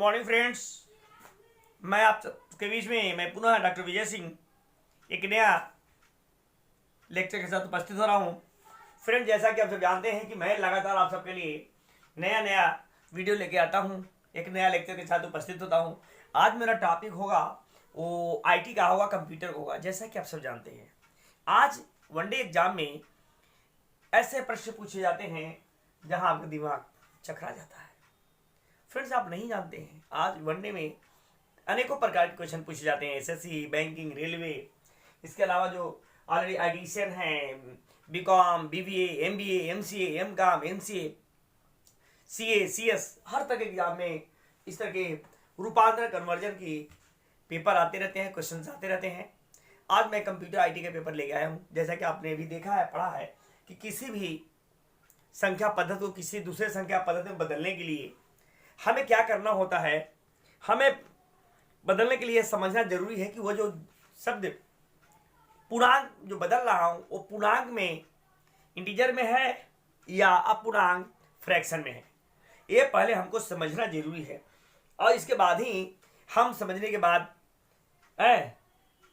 Morning friends. मैं आप सबके बीच में मैं पुनः डॉक्टर विजय सिंह एक नया लेक्चर के साथ उपस्थित हो रहा हूं। फ्रेंड्स, जैसा कि आप सब जानते हैं कि मैं लगातार आप सबके लिए नया नया वीडियो लेके आता हूं, एक नया लेक्चर के साथ उपस्थित होता हूं। आज मेरा टॉपिक होगा वो आईटी का होगा, कंप्यूटर होगा। जैसा कि आप सब जानते हैं आज वनडे एग्जाम में ऐसे प्रश्न पूछे जाते हैं जहां आपका दिमाग चकरा जाता है। फ्रेंड्स, आप नहीं जानते हैं आज वनडे में अनेकों प्रकार के क्वेश्चन पूछे जाते हैं, एसएससी, बैंकिंग, रेलवे, इसके अलावा जो ऑलरेडी एडिशन है, BCom, BBA, MBA, MCA, MCom, MCA, CA, CS, हर तरह के एग्जाम में इस तरह के रूपांतरण कन्वर्जन की पेपर आते रहते हैं, क्वेश्चंस आते रहते हैं। आज मैं कंप्यूटर आईटी के पेपर लेके आया हूँ। जैसा कि आपने भी देखा है, पढ़ा है कि किसी भी संख्या पद्धति को किसी दूसरे संख्या पद्धति में बदलने के लिए हमें क्या करना होता है। हमें बदलने के लिए समझना जरूरी है कि वो जो शब्द पूर्णांक जो बदल रहा हूं वो पूर्णांक में इंटीजर में है या अपूर्णांक फ्रैक्शन में है। ये पहले हमको समझना जरूरी है और इसके बाद ही हम समझने के बाद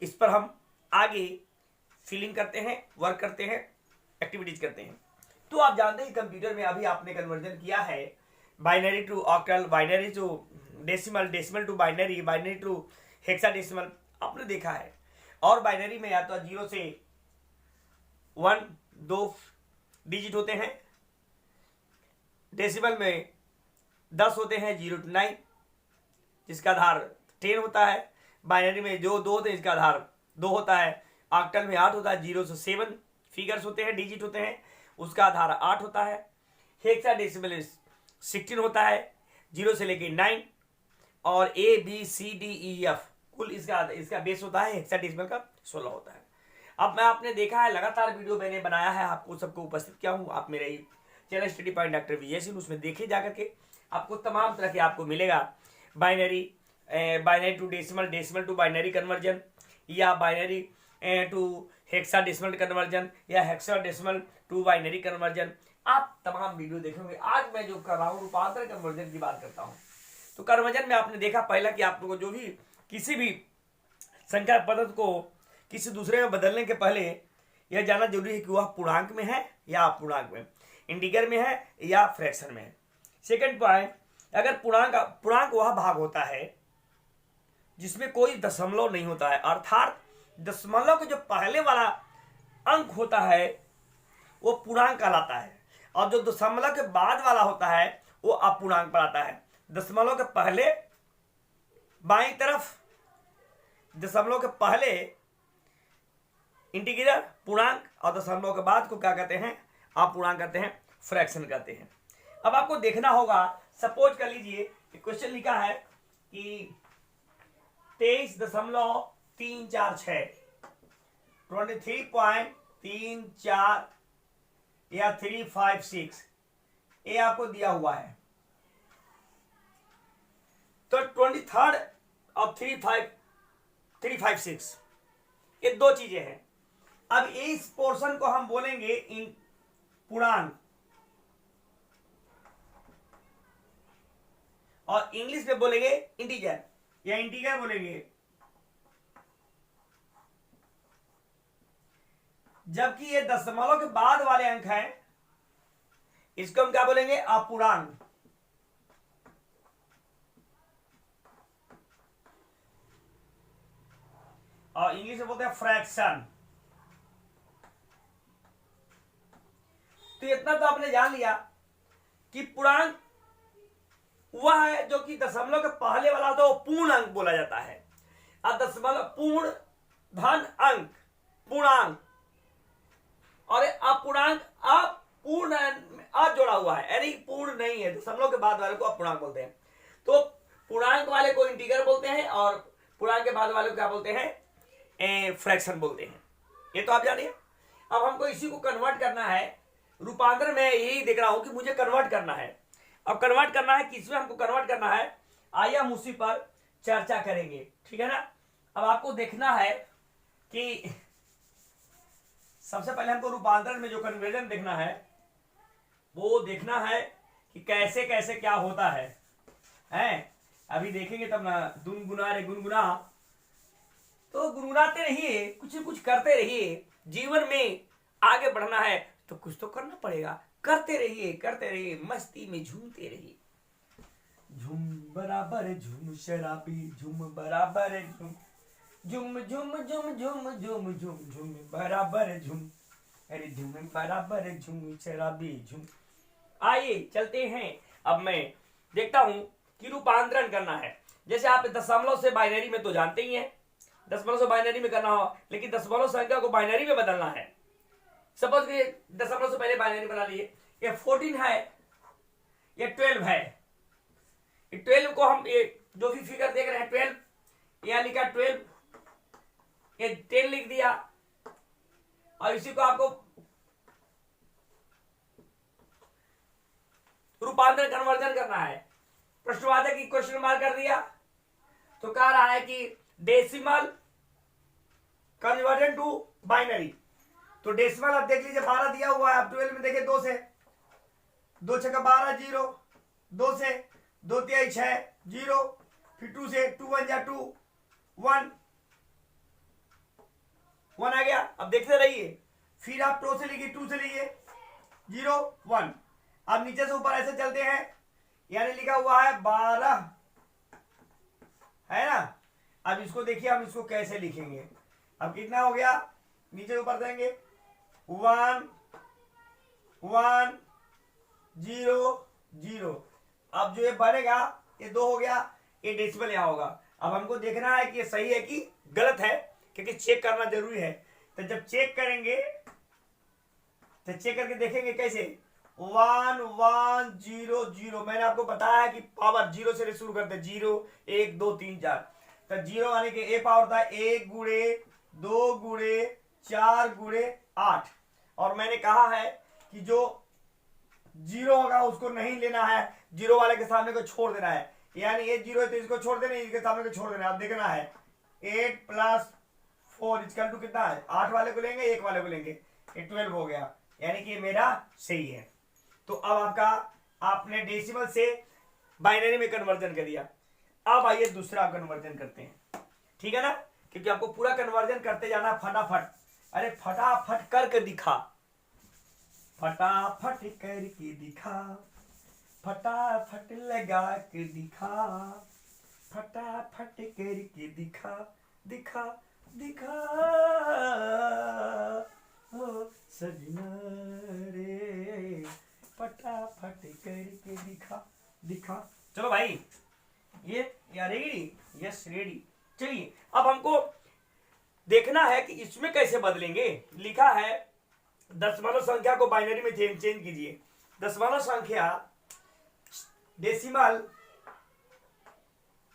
इस पर हम आगे फीलिंग करते हैं, वर्क करते हैं, एक्टिविटीज करते हैं। तो आप जानते हैं कंप्यूटर में अभी आपने कन्वर्जन किया है binary to octal, binary to decimal, decimal to binary, binary to hexadecimal आपने देखा है। और बाइनरी में या तो 0 से 1 2 डिजिट होते हैं, डेसिमल में 10 होते हैं, 0 to 9 जिसका आधार 10 होता है। बाइनरी में जो 2 होते हैं इसका आधार 2 होता है। ऑक्टल में 8 होता है, 0 से 7 फिगर्स होते हैं, डिजिट होते हैं, उसका आधार 8 होता है। हेक्साडेसिमल 16 होता है, 0 से लेके 9 और A B C D E F कुल इसका बेस होता है। हेक्साडेसिमल का 16 होता है। अब मैं आपने देखा है लगातार वीडियो मैंने बनाया है, आपको सबको उपस्थित किया हूं। आप मेरे channel study point doctor Vijay Singh उसमें देखे जाकर के आपको तमाम तरह के आपको मिलेगा binary, binary to decimal, decimal to binary conversion, या बाइनरी टू हेक्साडेसिमल कन्वर्जन, या हेक्साडेसिमल टू बाइनरी कन्वर्जन। आप तमाम वीडियो देखेंगे। आज मैं जो कर रहा हूँ रूपांतर कन्वर्जन की बात करता हूँ। तो कन्वर्जन में आपने देखा पहला कि आप लोगों को जो भी किसी भी संख्या पद्धति को किसी दूसरे में बदलने के पहले यह जानना जरूरी है कि वह पूर्णांक में है या अपूर्णांक में, इंटीजर में है या फ्रैक्शन में है। सेकंड पॉइंट, अगर पूर्णांक वह भाग होता है जिसमें कोई दशमलव नहीं होता है, अर्थात दशमलव के जो पहले वाला अंक होता है वो पूर्णांक कहलाता है और जो दशमलव के बाद वाला होता है वो अपूर्णांक पर आता है। दशमलव के पहले बाईं तरफ, दशमलव के पहले इंटीग्रल पूर्णांक और दशमलव के बाद को क्या कहते हैं, अपूर्णांक कहते हैं, फ्रैक्शन कहते हैं। अब आपको देखना होगा, सपोज कर लीजिए क्वेश्चन लिखा है कि 23.346 23.34 या 356 ये आपको दिया हुआ है। तो 23rd और 356 ये दो चीजें हैं। अब इस पोर्शन को हम बोलेंगे पूर्णांक और इंग्लिश में बोलेंगे इंटीजर या इंटीजर बोलेंगे, जबकि ये दशमलव के बाद वाले अंक हैं इसको हम क्या बोलेंगे, अपूर्णांक। और इंग्लिश में बोलते हैं फ्रैक्शन। तो इतना तो आपने जान लिया कि पूर्णांक वह है जो कि दशमलव के पहले वाला होता है, वो पूर्ण अंक बोला जाता है। अब दशमलव पूर्ण धन अंक पूर्णांक और अपूर्णांक अपूर्ण अ जोड़ा हुआ है, यानी पूर्ण नहीं है, दशमलव के बाद वाले को अपूर्णांक बोलते हैं। तो पूर्णांक वाले को इंटीजर बोलते हैं और पूर्णांक के बाद वाले को क्या बोलते हैं, फ्रैक्शन बोलते हैं। ये तो आप जानिए। अब हमको इसी को कन्वर्ट करना है रूपांतर में, यही देख रहा हूं कि मुझे कन्वर्ट करना है। अब कन्वर्ट करना है किसमें हमको कन्वर्ट करना है, आइए हम उसी पर चर्चा करेंगे, ठीक है ना। अब आपको देखना है कि सबसे पहले हमको रूपांतरण में जो कन्वर्जन देखना है वो देखना है कि कैसे कैसे क्या होता है। अभी देखेंगे तब ना। गुनगुना रे गुनगुना, तो गुनगुनाते रहिए, कुछ न कुछ करते रहिए। जीवन में आगे बढ़ना है तो कुछ तो करना पड़ेगा। करते रहिए, मस्ती में झूमते रहिए। झूम बराबर झूम शराबी, झूम बराबर झूम, झूम झूम झूम झूम झूम झूम झूम बराबर झूम, अरे झूम बराबर झूम शराबी झूम। आइए चलते हैं। अब मैं देखता हूं कि रूपांतरण करना है। जैसे आप दशमलव से बाइनरी में तो जानते ही हैं, दशमलव से बाइनरी में करना हो, लेकिन दशमलव संख्या को बाइनरी में बदलना है। सपोज कि दशमलव से पहले बाइनरी बना लिए, ये 14 है, ये 12 है। 12 को हम ये जो भी फिगर देख रहे हैं 12, यहां लिखा 12, ये 10 लिख दिया, और इसी को आपको रूपांतरण कन्वर्जन करना है। प्रश्नवाचक की क्वेश्चन मार्क कर दिया, तो कह रहा है कि डेसिमल कन्वर्जन टू बाइनरी। तो डेसिमल अब देख लीजिए 12 दिया हुआ है, अब 12 में देखिए 2 से, 2 6 12 0, 2 से 2 3 6 0, फिर 2 से 2 1 जा 2 1 1 आ गया। अब देखते रहिए, फिर आप 2 से लिखिए, 2 से लिखिए 0 1। अब नीचे से ऊपर ऐसे चलते हैं, यानी लिखा हुआ है 12, है ना। अब इसको देखिए, हम इसको कैसे लिखेंगे। अब कितना हो गया, नीचे ऊपर देंगे 1 1 0 0। अब जो ये बढ़ेगा ये 2 हो गया, ये डेसिमल यहां होगा। अब हमको देखना है कि ये सही है कि गलत है, क्योंकि चेक करना जरूरी है। तो जब चेक करेंगे तो चेक करके देखेंगे कैसे, 1 1 0 0। मैंने आपको बताया है कि पावर 0 से शुरू करते हैं, 0 1 2 3 4। तो 0 आने के ए पावर था 1 गुणे 2 गुणे 4 गुणे 8। और मैंने कहा है कि जो 0 होगा उसको नहीं लेना है, 0 वाले के सामने को छोड़ देना है। यानी ये 0 है तो इसको छोड़ देना, इसके सामने को छोड़ देना है। अब देखना है 8 + 4 इक्वल टू कितना है, 8 वाले को लेंगे, 1 वाले को लेंगे, ये 12 हो गया। यानी कि मेरा सही है। तो अब आपका, आपने डेसिमल से बाइनरी में कन्वर्जन कर दिया। अब आइए दूसरा कन्वर्जन करते हैं, ठीक है ना, क्योंकि आपको पूरा कन्वर्जन करते जाना फटाफट। अरे फटाफट करके दिखा, फटाफट करके दिखा, फटाफट लगा के दिखा, फटाफट करके दिखा दिखा दिखा, ओ सजना रे फटाफट करके दिखा दिखा। चलो भाई, ये रेडी, यस रेडी। चलिए अब हमको देखना है कि इसमें कैसे बदलेंगे। लिखा है दशमलव संख्या को बाइनरी में चेंज कीजिए। दशमलव संख्या डेसिमल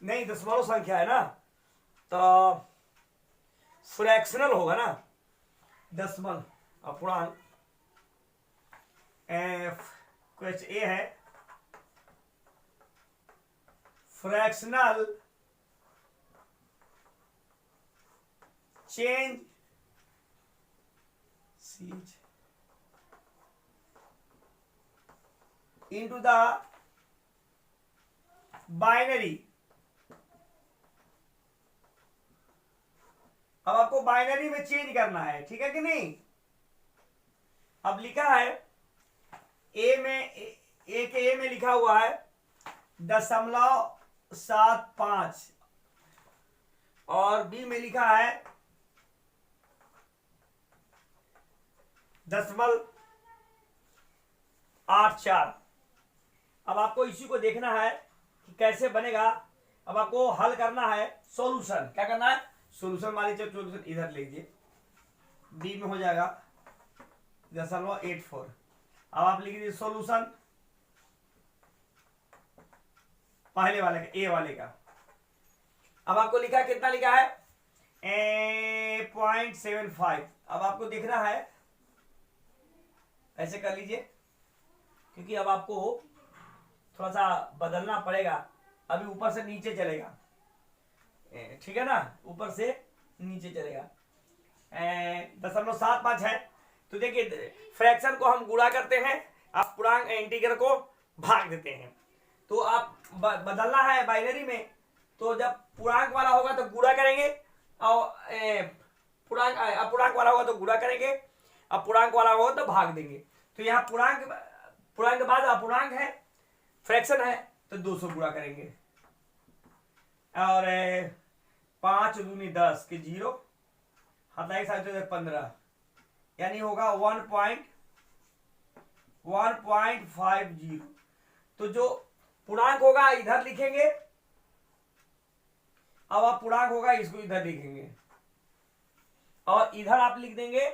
नहीं, दशमलव संख्या है ना, तो फ्रैक्शनल होगा ना, दशमलव अपूर्णांक। क्वेश्चन ए है fractional change into the binary। अब आपको बाइनरी में चेंज करना है, ठीक है कि नहीं। अब लिखा है ए में, ए में लिखा हुआ है 0.75 और बी में लिखा है 0.84। अब आपको इसी को देखना है कि कैसे बनेगा। अब आपको हल करना है, सॉल्यूशन। क्या करना है, सॉल्यूशन। मान लीजिए सॉल्यूशन इधर लीजिए, बी में हो जाएगा 0.84। अब आप लिख दीजिए सॉल्यूशन पहले वाले का, ए वाले का। अब आपको लिखा है, कितना लिखा है 0.75। अब आपको देखना है, ऐसे कर लीजिए, क्योंकि अब आपको थोड़ा सा बदलना पड़ेगा। अभी ऊपर से नीचे चलेगा, ठीक है ना, ऊपर से नीचे चलेगा। 0.75 है। तो देखिए फ्रैक्शन को हम गुणा करते हैं, आप पूर्णांक इंटीग्रल को भाग देते हैं। तो आप बदलना है बाइनरी में, तो जब पूर्णांक वाला होगा तो गुणा करेंगे, और अपूर्णांक वाला होगा तो गुणा करेंगे, अपूर्णांक वाला होगा तो भाग देंगे। तो यहाँ पूर्णांक के बाद अपूर्णांक है, फ्रैक्शन है, तो 200 गुणा करेंगे। और 5 दूनी 10 के 0, हाथ लाइक साथ 15, यानी होगा 1.50। तो जो पूर्णांक होगा इधर लिखेंगे, अब आप पूर्णांक होगा इसको इधर लिखेंगे, और इधर आप लिख देंगे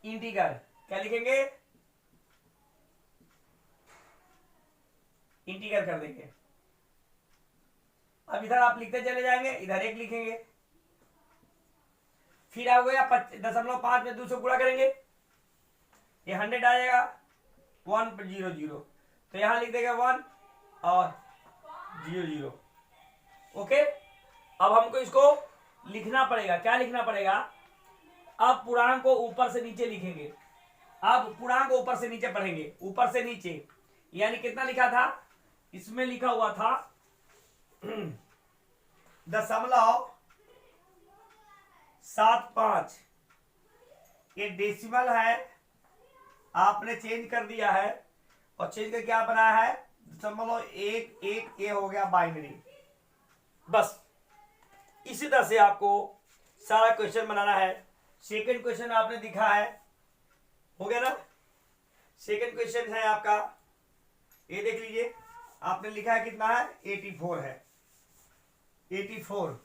इंटीगर। क्या लिखेंगे? इंटीगर कर देंगे। अब इधर आप लिखते चले जाएंगे, इधर 1 लिखेंगे, फिर आ गया 0.5 में 200 गुणा करेंगे, ये 100 आ जाएगा 100, तो यहां लिख देंगे 1 और 00। ओके, अब हमको इसको लिखना पड़ेगा। क्या लिखना पड़ेगा? अब पूर्णांक को ऊपर से नीचे लिखेंगे, अब पूर्णांक को ऊपर से नीचे पढ़ेंगे, ऊपर से नीचे, यानी कितना लिखा था इसमें? लिखा हुआ था 0.75, ये डेसिमल है, आपने चेंज कर दिया है, और चेंज करके क्या बनाया है? 0.11, ये हो गया बाइनरी। बस इसी तरह से आपको सारा क्वेश्चन बनाना है। सेकंड क्वेश्चन आपने दिखा है, हो गया ना? सेकंड क्वेश्चन है आपका, ये देख लीजिए, आपने लिखा है कितना है? 84 है, 84।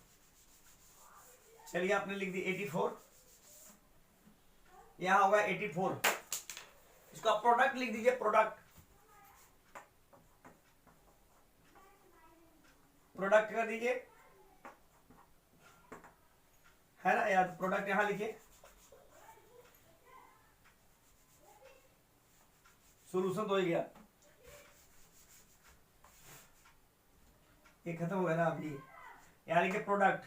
चलिए आपने लिख दी 84, यहां होगा 84, इसका प्रोडक्ट लिख दीजिए, प्रोडक्ट कर दीजिए, है ना यार? प्रोडक्ट यहां लिखिए, सोल्यूशन तो हो गया, ये खत्म हो गया ना अभी। यहां लिखिए प्रोडक्ट,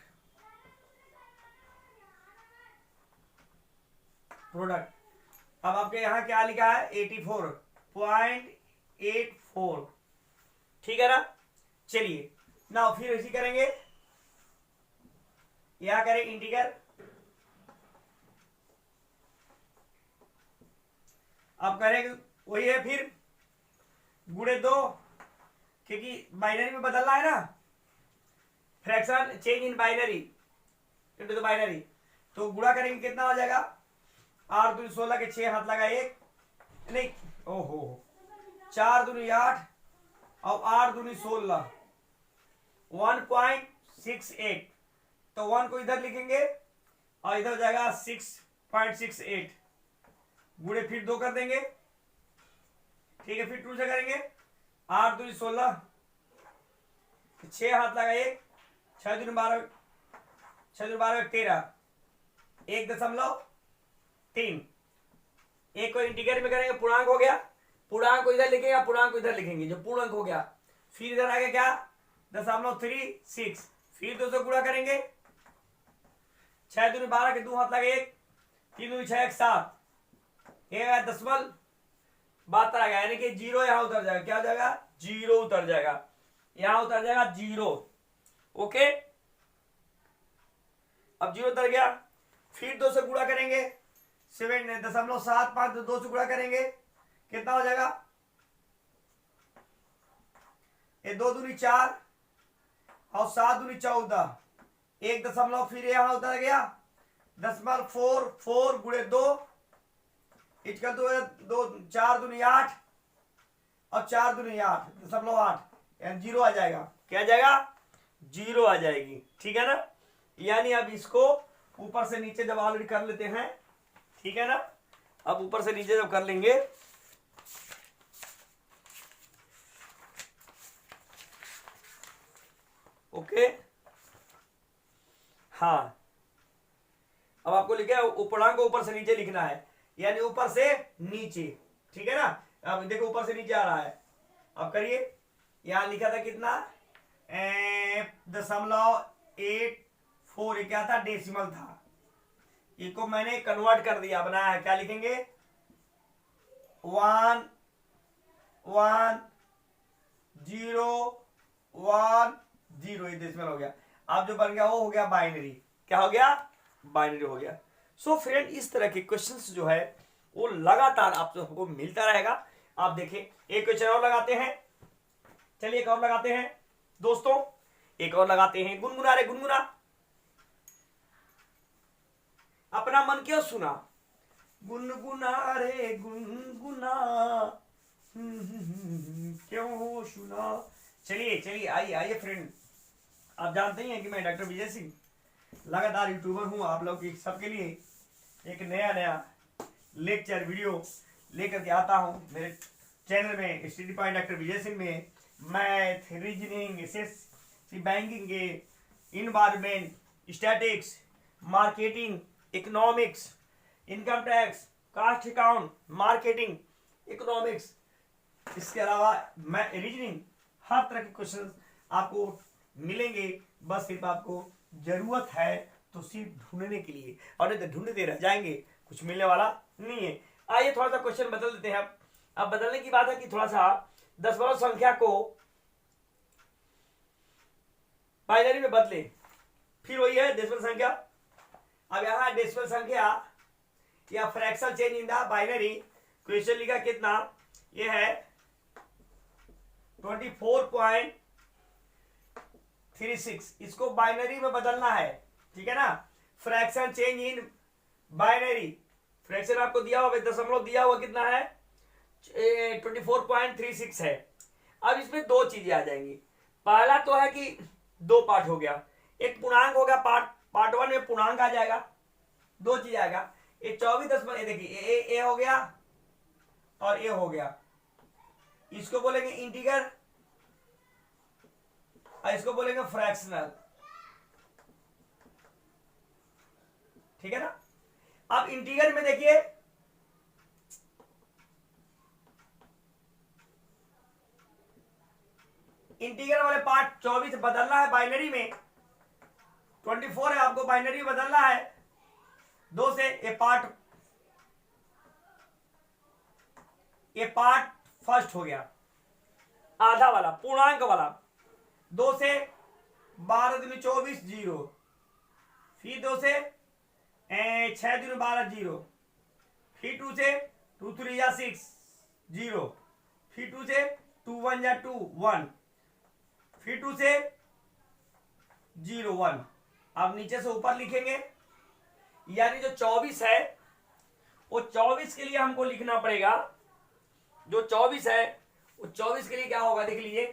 अब आपके यहां क्या लिखा है? 84.84, ठीक है ना? चलिए ना फिर इसी करेंगे, यहां करें इंटीगर, अब करेंगे वही है, फिर गुणे 2, क्योंकि बाइनरी में बदलना है ना, fraction change in binary into the binary, तो गुणा करेंगे, कितना हो जाएगा? 8 दूनी 16 के 6 हाथ लगा 1, नहीं, ओहो, 4 दूनी 8 और 8 दूनी 16, 1.68, तो 1 को इधर लिखेंगे और इधर हो जाएगा 6.68, गुणे फिर 2 कर देंगे, ठीक है, फिर 2 से करेंगे, 8 दूनी 16, 6 हाथ लगा 1, 6 दूनी 12, 6 दूनी 12 13, 1.3, एक को इंटीग्रेट में करेंगे, पूर्णांक हो गया, पूर्णांक को इधर लिखेंगे, पूर्णांक को इधर लिखेंगे, जो पूर्णांक हो गया, फिर इधर आ गया क्या? 0.36, फिर 2 से गुणा करेंगे, 6 दूनी 12 के 2 हाथ लगे 1, 3 दूनी 6 7, एक दशमलव 72 आ गया, यानी कि 0 यहां उतर जाएगा। क्या हो जाएगा? 0 उतर जाएगा, यहां उतर जाएगा 0। ओके, अब 0 उतर गया, फिर 2 से गुणा करेंगे, 7.75, 2 से गुणा करेंगे, कितना हो जाएगा? ये 2 दूनी 4 और 7 दूनी 14, 1 दशमलव फिर यहां उतर गया, 0.44 गुणे 2 इजकल तो 4 दूनी 8 और 4 दूनी 8.8, यानी 0 आ जाएगा। क्या आ जाएगा? 0 आ जाएगी, ठीक है ना? यानी अब इसको ऊपर से नीचे जब ऑलरेडी कर लेते हैं, ठीक है ना? अब ऊपर से नीचे जब कर लेंगे, ओके, हाँ, अब आपको लिखा है पूर्णांक को ऊपर से नीचे लिखना है, यानी ऊपर से नीचे, ठीक है ना? अब देखो ऊपर से नीचे आ रहा है, अब करिए, यहां लिखा था कितना? 0.84, क्या था? डेसिमल था, इसको मैंने कन्वर्ट कर दिया, बनाया है, क्या लिखेंगे? 1 1 0 1 0, ये डेसिमल हो गया। अब जो बन गया वो हो गया बाइनरी। क्या हो गया? बाइनरी हो गया। सो फ्रेंड, इस तरह के क्वेश्चंस जो है वो लगातार आप सबको मिलता रहेगा। आप देखिए एक क्वेश्चन और लगाते हैं, चलिए एक और लगाते हैं दोस्तों, एक और लगाते हैं। गुनगुना रे गुनगुना, अपना मन क्यों सुना, गुनगुना रे गुनगुना, क्यों सुना। चलिए चलिए आइए आइए फ्रेंड, आप जानते ही हैं कि मैं डॉक्टर विजय सिंह लगातार यूट्यूबर हूं। आप लोग की सबके लिए एक नया नया लेक्चर वीडियो लेकर के आता हूं मेरे चैनल में study point doctor Vijay Singh में। मैथ, रीजनिंग, एसएससी, बैंकिंग के, environment, statics, marketing, economics, income tax, cost account, marketing, economics, इसके अलावा मैं रीजनिंग, हर तरह के क्वेश्चन आपको मिलेंगे। बस सिर्फ आपको जरूरत है तो सिर्फ ढूंढने के लिए, और नहीं तो ढूंढते रह जाएंगे, कुछ मिलने वाला नहीं है। आइए थोड़ा सा क्वेश्चन बदल देते हैं। अब बदलने की बात है कि थोड़ा सा दशमलव संख्या को बाइनरी में बदले, फिर वही है डेसिमल संख्या। अब यहां डेसिमल संख्या या fraction change in the binary, question लिखा कितना, ये है 24.36, इसको बाइनरी में बदलना है, ठीक है ना। Fraction change in binary, fraction आपको दिया हुआ, दशमलव दिया हुआ कितना है, 24.36 है। अब इसमें दो चीजें आ जाएंगी। पहला तो है कि दो पार्ट हो गया, एक पूर्णांक हो गया, पार्ट 1 में पूर्णांक आ जाएगा, दो चीज आएगा। ये 24 ये देखिए ए हो गया और ए हो गया, इसको बोलेंगे इंटीगर और इसको बोलेंगे फ्रैक्शनल, ठीक है ना। अब इंटीगर में देखिए इंटीगर वाले पार्ट 24 बदलना है बाइनरी में, 24 है आपको बाइनरी में बदलना है, 2 से ये पार्ट फर्स्ट हो गया, आधा वाला पूर्णांक वाला, 2 से 12 दूनी 24 0, फिर 2 से 6 दूनी 12 0, फिर 2 से 2 3 या 6 0, फिर 2 से 2 1 या 2 1, फिर 2 से 0 1। अब नीचे से ऊपर लिखेंगे, यानी जो 24 है वो 24 के लिए हमको लिखना पड़ेगा, जो 24 है वो 24 के लिए क्या होगा देख लीजिए,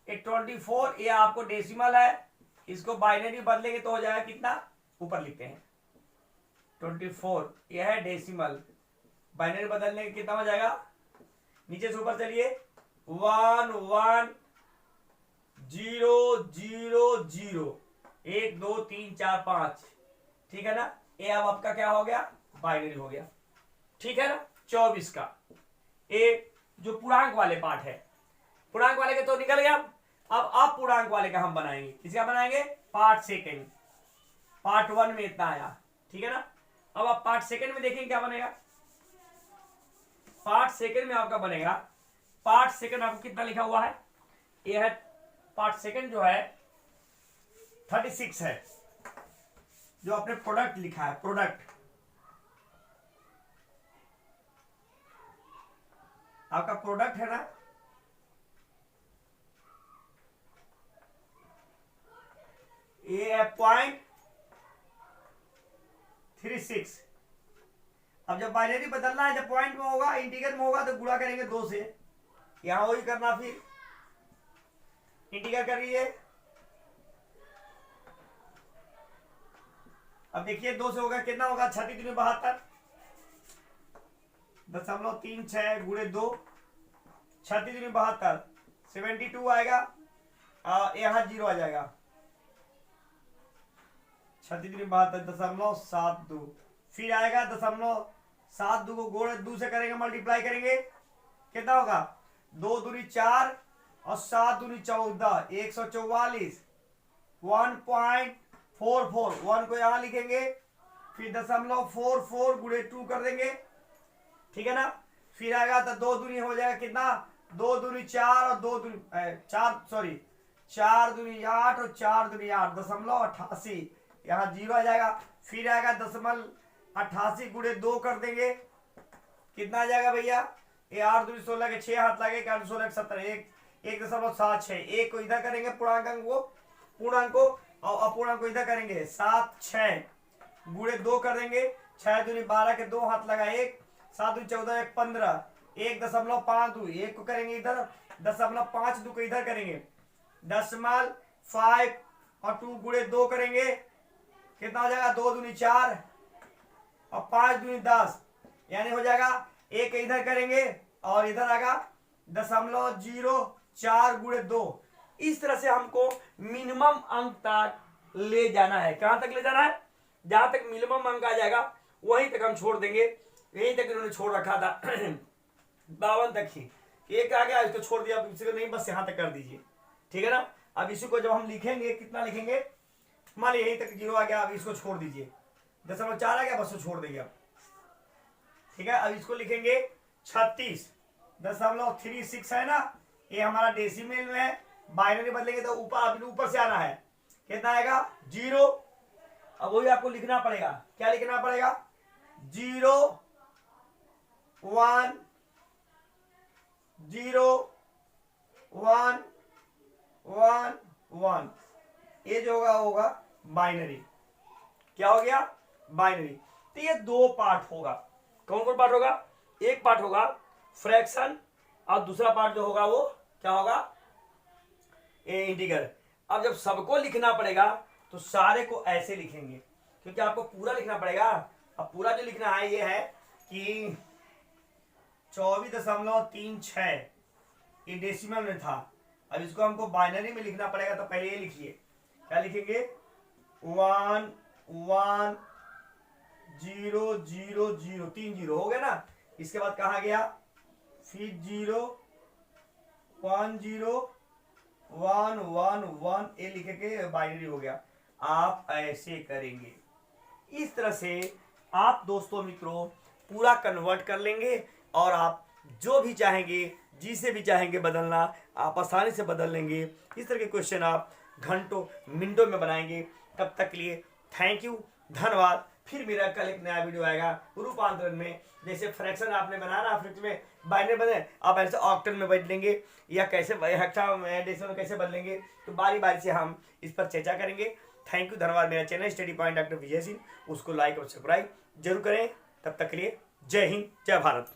24, ये आपको डेसिमल है, इसको बाइनरी बदलेंगे तो हो जाएगा कितना, ऊपर लिखते हैं 24, ये है डेसिमल, बाइनरी बदलने के कितना हो जाएगा, नीचे से ऊपर चलिए 1 1 0 0 0 1 2 3 4 5, ठीक है ना। ये अब आपका क्या हो गया, बाइनरी हो गया, ठीक है ना। 24 का ये जो पूर्णांक वाले पार्ट है, पूर्णांक वाले के तो निकल गया। अब आप पूर्णांक वाले का हम बनाएंगे, किसका बनाएंगे, पार्ट सेकंड, पार्ट 1 में इतना आया, ठीक है ना। अब आप पार्ट सेकंड में देखेंगे क्या बनेगा, पार्ट सेकंड में आपका बनेगा, पार्ट सेकंड आपको कितना लिखा हुआ है, यह है पार्ट सेकंड जो है 36 है, जो आपने प्रोडक्ट लिखा है, प्रोडक्ट आपका प्रोडक्ट है ना, ये है 0.36। अब जब बाइनरी बदलना है, जब पॉइंट में होगा, इंटीगर में होगा तो गुणा करेंगे 2 से, यहां वही करना, फिर इंटीगर करिए। अब देखिए 2 से होगा कितना होगा, 36 दूनी 72, 0.36 गुणे 2, 36 दूनी 72, 72 आएगा, यहाँ 0 आ जाएगा, 36 दूनी 72 0.72, फिर आएगा 0.72 को गुणे 2 से करेंगे, मल्टीप्लाई करेंगे, कितना होगा, 2 दूनी 4 और 7 दूनी 14, 144, 1.44, 1 को यहां लिखेंगे, फिर 0.44 गुणे 2 कर देंगे, ठीक है ना। फिर आएगा तो 2 दूनी हो जाएगा कितना, 2 दूनी 4 और 2 दूनी 4, सॉरी 4 दूनी 8 और 4 दूनी 8, 0.88, यहाँ 0 आ जाएगा। फिर आएगा 0.88 गुणे 2 कर देंगे, कितना आ जाएगा भैया? ये 8 दूनी 16 के 6 हाथ लगे, 8 16 के 17, 1.76, एक को इधर करेंगे पूर्णांक को और अपूर्णांक को इधर करेंगे, 7 6 गुणे 2 कर देंगे, 6 दूनी 12 के 2 हाथ लगा 1, 7 दूनी 14 1 15, 1.5 एक को करेंगे इधर, 0.5 को इधर करेंगे, 5 और 2 गुणे 2 करेंगे, कितना हो जाएगा? 2 दूनी 4 और 5 दूनी 10, यानी हो जाएगा, एक इधर करेंगे और इधर आएगा 0.04 गुणे 2। इस तरह से हमको मिनिमम अंक तक ले जाना है। कहां तक ले जाना है? जहां तक मिनिमम अंक आ जाएगा वहीं तक हम छोड़ देंगे। यहीं तक इन्होंने छोड़ रखा था 52 तक ही, एक आ गया इसको छोड़ दिया, इसी को नहीं, बस यहां तक कर दीजिए, ठीक है ना। अब इसी को जब हम लिखेंगे, कितना लिखेंगे? मान लीजिए यहीं तक 0 आ गया, अब इसको छोड़ दीजिए, 0.4 आ गया, बस छोड़ देंगे अब, ठीक है। अब इसको लिखेंगे 36.36 है ना, ये हमारा डेसिमल में है, बाइनरी बदलेंगे तो ऊपर से आना है, कितना आएगा? 0। अब वही आपको लिखना पड़ेगा, क्या लिखना पड़ेगा? 0 1 0 1 1 1, ये जो होगा बाइनरी। क्या हो गया? बाइनरी। तो ये 2 पार्ट होगा। कौन कौन पार्ट होगा? एक पार्ट होगा फ्रैक्शन और दूसरा पार्ट जो होगा वो क्या होगा? इंटीग्रल। अब जब सबको लिखना पड़ेगा तो सारे को ऐसे लिखेंगे, क्योंकि आपको पूरा लिखना पड़ेगा। अब पूरा जो लिखना है ये है कि 24.36 ये डेसिमल में था। अब इसको हमको बाइनरी में लिखना पड़ेगा, तो पहले ये लिखिए, क्या लिखेंगे? 1 1 0 0 0, 3 0 हो गया ना। इसके बाद कहा गया, फिर 0 1 0 1 1 1, ये लिखे के बाइनरी हो गया। आप ऐसे करेंगे, इस तरह से आप दोस्तों मित्रों पूरा कन्वर्ट कर लेंगे, और आप जो भी चाहेंगे, जिसे भी चाहेंगे बदलना, आप आसानी से बदल लेंगे। इस तरह के क्वेश्चन आप घंटों मिनटों में बनाएंगे। तब तक के लिए थैंक यू, धन्यवाद। फिर मेरा कल एक नया वीडियो आएगा रूपांतरण में। जैसे फ्रैक्शन आपने बनाना, फ्रैक्शन में बाइनरी बदले, आप ऐसे ऑक्टल में बदलेंगे या कैसे हेक्साडेसिमल में कैसे बदलेंगे, तो बारी बारी से हम इस पर चर्चा करेंगे। थैंक यू, धन्यवाद। मेरा channel study point doctor Vijay Singh, उसको लाइक और सब्सक्राइब जरूर करें। तब तक के लिए जय हिंद, जय भारत।